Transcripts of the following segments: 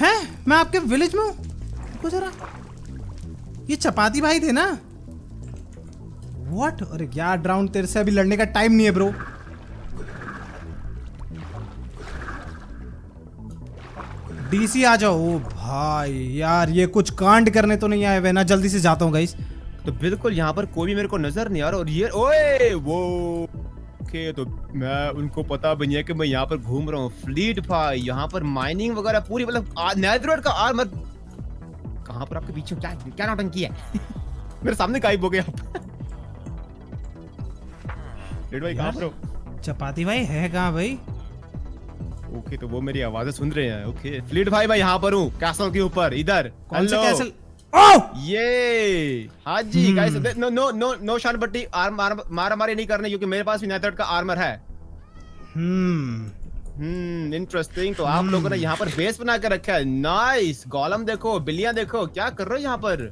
हैं? मैं आपके विलेज में हूँ? रुको जरा, ये चपाती भाई थे ना? व्हाट? अरे यार ड्राउन, तेरे से अभी लड़ने का टाइम नहीं है ब्रो। डीसी आ जाओ। ओ भाई यार, ये कुछ कांड करने तो नहीं आए हुए ना? जल्दी से जाता हूँ गाइस। तो बिल्कुल यहाँ पर कोई भी मेरे को नजर नहीं आ रहा। और ये ओए वो ओके, तो मैं उनको पता भी नहीं है कि मैं यहाँ पर घूम रहा हूँ। फ्लीट भाई, यहाँ पर माइनिंग वगैरह पूरी, मतलब नेदरवर्ल्ड का आर्मर कहाँ पर आपके पीछे? क्या क्या नौटंकी है? मेरे सामने गायब हो गया आप। फ्लीट भाई कहाँ पर हो? चपाती भाई है कहाँ भाई? ओके, तो वो मेरी आवाजें सुन रहे हैं। ओके फ्लीट भाई, मैं यहाँ पर हूँ कैसल के ऊपर, इधर। कौन सा कैसल? ये हाँ जी guys, no no no no शान बट्टी मारा मारी नहीं करने, क्योंकि मेरे पास भी नेदरवर्ल्ड का आर्मर है। इंटरेस्टिंग। तो आप लोगों ने यहाँ पर बेस बना के रखा है। नाइस। गोलम देखो, बिल्लियां देखो, क्या कर रहे हो यहाँ पर?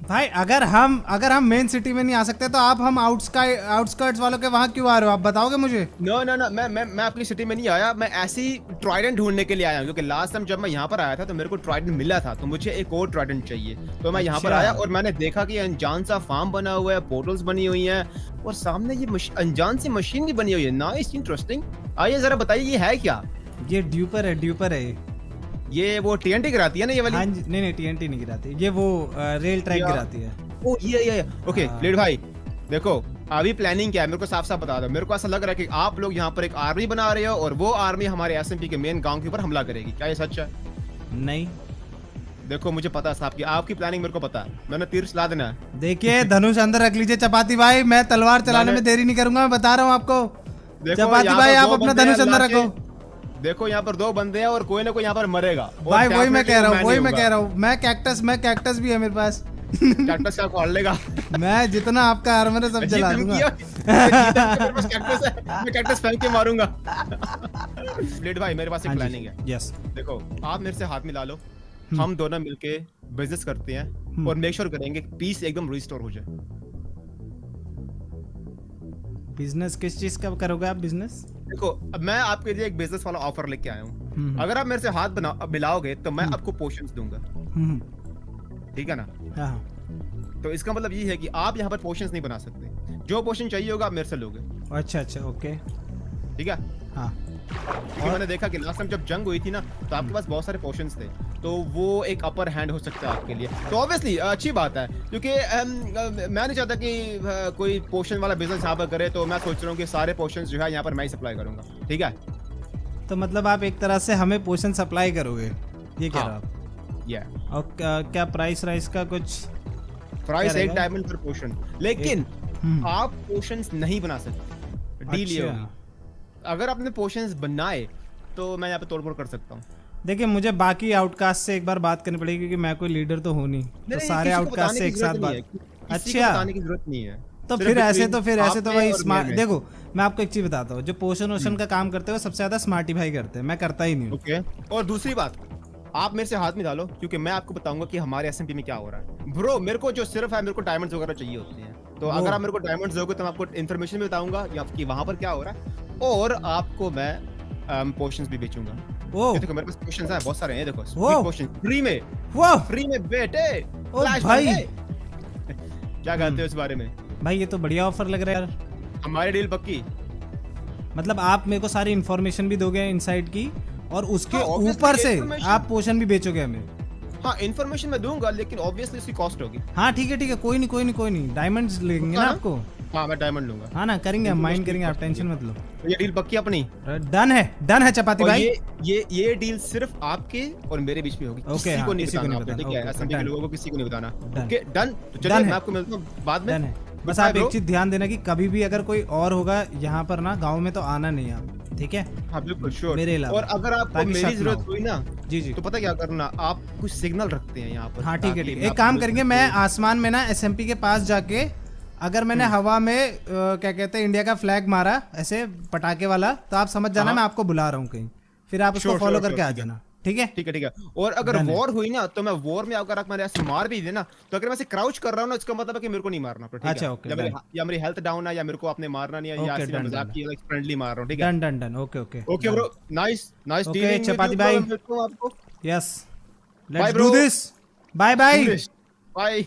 भाई अगर हम मेन सिटी में नहीं आ सकते तो आप हम आउटस्कर्ट्स वालों के वहाँ क्यों आ रहे हो? आप बताओगे मुझे? नो नो नो, मैं अपनी सिटी में नहीं आया। मैं ऐसी ट्राइडेंट ढूंढने के लिए आया हूँ, क्योंकि लास्ट टाइम जब मैं यहाँ पर आया था तो मेरे को ट्राइडेंट मिला था, तो मुझे एक और ट्राइडेंट चाहिए। तो मैं यहाँ पर आया और मैंने देखा कि अनजान सा फार्म बना हुआ है, पोर्टल्स बनी हुई हैं, और सामने ये अनजान सी मशीन भी बनी हुई है। Nice, interesting. आइए जरा बताइए ये है क्या? ये ड्यूपर है। ये वो टीएनटी गिराती है ना ये वाली? हाँ जी, नहीं टीएनटी नहीं गिराती, ये वो रेल ट्रैक गिराती है। ओ ये ओके फ्लीट भाई, देखो अभी प्लानिंग क्या है मेरे को साफ साफ बता दो। मेरे को ऐसा लग रहा है कि आप लोग यहाँ पर एक आर्मी बना रहे हो और वो आर्मी हमारे एसएमपी के मेन गांव के ऊपर हमला करेगी। क्या ये सच है? नहीं, देखो मुझे पता है साहब की आपकी प्लानिंग मेरे को पता है। मैंने तीर चला देना है। देखिए धनुष अंदर रख लीजिए चपाती भाई, मैं तलवार चलाने में देरी नहीं करूंगा, मैं बता रहा हूँ आपको। चपाती भाई आप अपना धनुष अंदर रखो। देखो यहाँ पर 2 बंदे हैं और कोई ना कोई यहाँ पर मरेगा। भाई वही मैं कह रहा हूँ, मैं कैक्टस भी है मेरे पास। कैक्टस क्या खोल लेगा? मैं जितना आपका आर्मर है सब जला दूंगा। मैं कैक्टस फेंक के मारूंगा। फ्लीट भाई मेरे पास एक प्लानिंग है। यस, देखो आप मेरे से हाथ मिला लो, हम दोनों मिलके बिजनेस करते हैं और मेक श्योर करेंगे पीस एकदम रिस्टोर हो जाए। बिजनेस किस चीज का करोगे आप? बिजनेस देखो अब मैं आपके लिए एक बिजनेस वाला ऑफर लेके आया हूँ। अगर आप मेरे से हाथ मिलाओगे तो मैं आपको पोशंस दूंगा, ठीक है ना? हाँ। तो इसका मतलब ये है कि आप यहाँ पर पोशंस नहीं बना सकते। जो पोशन चाहिए होगा आप मेरे से लोगे। अच्छा ओके, ठीक है। हाँ। क्योंकि मैंने देखा कि लास्ट टाइम जब जंग हुई थी ना तो आपके पास बहुत सारे पोशंस थे, तो वो एक अपर हैंड हो सकता है आपके लिए। तो ऑब्वियसली अच्छी बात है, क्योंकि मैं नहीं चाहता कि कोई पोशन वाला बिजनेस यहाँ पर करे। तो मैं सोच रहा हूँ कि सारे पोशंस जो है यहाँ पर मैं ही सप्लाई करूंगा, ठीक है? तो मतलब आप एक तरह से हमें पोशन सप्लाई करोगे, ये कह रहे हो आप? और क्या प्राइस राइस का कुछ? प्राइस 1 डायमंड पर पोशन, लेकिन आप पोशंस नहीं बना सकते। डील ये होगी, अगर आपने पोशंस बनाए तो मैं यहाँ पे तोड़फोड़ कर सकता हूँ। देखिए मुझे बाकी आउटकास्ट से एक बार बात करनी पड़ेगी, क्योंकि मैं कोई लीडर तो हूँ नहीं, तो सारे आउटकास्ट से एक साथ बात। अच्छा, बताने की जरूरत नहीं है। तो फिर ऐसे तो भाई स्मार्ट। देखो मैं आपको एक चीज बताता हूँ, जो पोशन वोशन का काम करते हो सबसे ज्यादा स्मार्टी भाई करते हैं, मैं करता ही नहीं हूँ। ओके, और दूसरी बात, आप मेरे से हाथ में डालो, क्योंकि मैं आपको बताऊंगा कि हमारे एसएमपी में क्या हो रहा है। ब्रो मेरे को जो सिर्फ है, मेरे को डायमंड्स वगैरह चाहिए होते हैं। तो अगर आप मेरे को डायमंड्स दोगे तो मैं आपको इन्फॉर्मेशन भी बताऊंगा कि वहां पर क्या हो रहा है, और आपको मैं पोशंस भी बेचूंगा। ये देखो मेरे पास पोशंस हैं बहुत सारे हैं, देखो पोशन फ्री में बेटे। भाई क्या कहते हो इस बारे में? भाई ये तो बढ़िया ऑफर लग रहा है यार। हमारी डील पक्की? मतलब आप मेरे को सारी इन्फॉर्मेशन भी दोगे इनसाइड की, और उसके ऊपर से आप पोशन भी बेचोगे हमें? हाँ इन्फॉर्मेशन मैं दूंगा, लेकिन ऑब्वियसली इसकी कॉस्ट होगी। हाँ ठीक है, कोई नहीं, डायमंड्स लेंगे ना आपको? हाँ मैं डायमंड लूंगा। हाँ ना, करेंगे हम, माइंड करेंगे, आप टेंशन मत लो। तो ये डील पक्की अपनी? डन है चपाती भाई। ये डील सिर्फ आपके और मेरे बीच में होगी, किसी को नहीं बताना, ठीक है? एसएमपी के लोगों को किसी को नहीं बताना। Okay done. तो चलिए मैं आपको मिलता हूँ बाद में। बस आप एक चीज ध्यान देना कि कभी भी अगर कोई और होगा यहाँ पर ना गाँव में तो आना नहीं आप, ठीक है? हाँ बिल्कुल श्योर। मेरे अलावा, और अगर आपको मेरी जरूरत हुई ना जी तो पता क्या करना, आप कुछ सिग्नल रखते हैं यहाँ पर। हाँ ठीक है, एक काम करेंगे, मैं आसमान में ना एसएमपी के पास जाके, अगर मैंने हवा में क्या कहते हैं इंडिया का फ्लैग मारा ऐसे पटाखे वाला, तो आप समझ जाना मैं आपको बुला रहा हूँ कहीं, फिर आप उसको फॉलो करके आ जाना, ठीक है? और अगर वॉर हुई ना तो मैं वॉर में अगर मैंने ऐसे मार भी देना, तो अगर मैं ऐसे क्राउच कर रहा हूँ ना, इसका मतलब है कि मेरे को नहीं मारना, ठीक है? अच्छा ओके, या मेरी हेल्थ डाउन है, या मेरे को आपने मारना नहीं है, या ऐसे मजाक की फ्रेंडली मार रहा हूँ, ठीक है? Done okay bro, nice dealing chapati भाई। आपको yes Bye, let's do bro. This bye bye bye